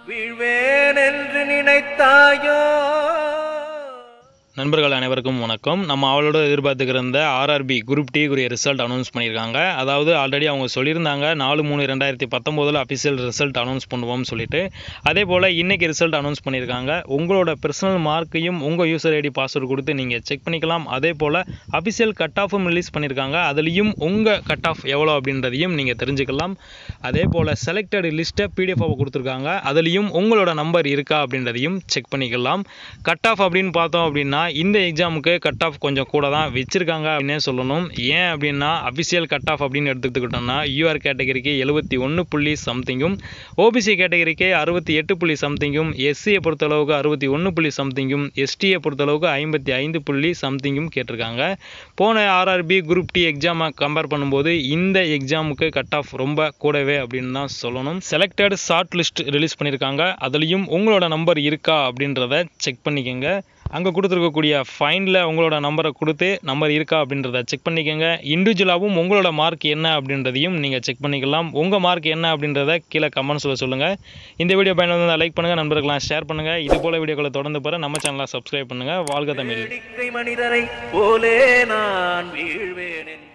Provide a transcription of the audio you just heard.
வீழ்வேன் என்று நினைத்தாயோ. நண்பர்கள் அனைவருக்கும் வணக்கம். நம்ம அவளோட எதிர்பார்த்துக்கிற ஆர்ஆர்பி குரூப் டி குரிய ரிசல்ட் அனௌன்ஸ் பண்ணியிருக்காங்க. அதாவது ஆல்ரெடி அவங்க சொல்லியிருந்தாங்க 4/3/2019 அஃபிஷியல் ரிசல்ட் அனௌன்ஸ் பண்ணுவோம்னு சொல்லிட்டு. அதே போல் இன்றைக்கி ரிசல்ட் அனௌன்ஸ் பண்ணியிருக்காங்க. உங்களோட பர்சனல் மார்க்கையும் உங்கள் யூசர் ஐடி பாஸ்வேர்டு கொடுத்து நீங்கள் செக் பண்ணிக்கலாம். அதே போல் அஃபிஷியல் கட் ஆஃபும் ரிலீஸ் பண்ணியிருக்காங்க. அதுலேயும் உங்கள் கட் ஆஃப் எவ்வளோ அப்படின்றதையும் நீங்கள் தெரிஞ்சுக்கலாம். அதே போல் செலக்டட் லிஸ்ட்டை பிடிஎஃபாக கொடுத்துருக்காங்க. அதுலேயும் உங்களோட நம்பர் இருக்கா அப்படின்றதையும் செக் பண்ணிக்கலாம். கட் ஆஃப் அப்படின்னு பார்த்தோம் அப்படின்னா இந்த எக்ஸாமுக்கு கட் ஆஃப் கொஞ்சம் கூட தான் வச்சுருக்காங்க அப்படின்னே சொல்லணும். ஏன் அப்படின்னா அஃபிஷியல் கட் ஆஃப் அப்படின்னு எடுத்துக்கிட்டோம்னா யூஆர் கேட்டகரிக்கு 71 சம்திங்கும், ஓபிசி கேட்டகரிக்கு 68 சம்திங்கும், எஸ்சியை பொறுத்தளவுக்கு 61 சம்திங்கும், எஸ்டியை பொறுத்தளவுக்கு 55 சம்திங்கும் கேட்டிருக்காங்க. போன ஆர்ஆர்பி குரூப் டி எக்ஸாமை கம்பேர் பண்ணும்போது இந்த எக்ஸாமுக்கு கட் ஆஃப் ரொம்ப கூடவே அப்படின்னு தான் சொல்லணும். செலக்டட் ஷார்ட் லிஸ்ட் ரிலீஸ் பண்ணியிருக்காங்க. அதுலேயும் உங்களோட நம்பர் இருக்கா அப்படின்றத செக் பண்ணிக்கோங்க. அங்கே கொடுத்துருக்கக்கூடிய ஃபைனில் உங்களோட நம்பரை கொடுத்து நம்பர் இருக்கா அப்படின்றத செக் பண்ணிக்கோங்க. இண்டிவிஜுவலாகவும் உங்களோட மார்க் என்ன அப்படின்றதையும் நீங்கள் செக் பண்ணிக்கலாம். உங்கள் மார்க் என்ன அப்படின்றத கீழே கமெண்ட்ஸில் சொல்லுங்கள். இந்த வீடியோ பயனுள்ளதாக லைக் பண்ணுங்கள், நண்பர்களாம் ஷேர் பண்ணுங்கள். இது போல் வீடியோக்களை தொடர்ந்து பெற நம்ம சேனலை சப்ஸ்கிரைப் பண்ணுங்கள். வாழ்க தமிழ். மனிதரை போலே நான் வீழ்வேன்.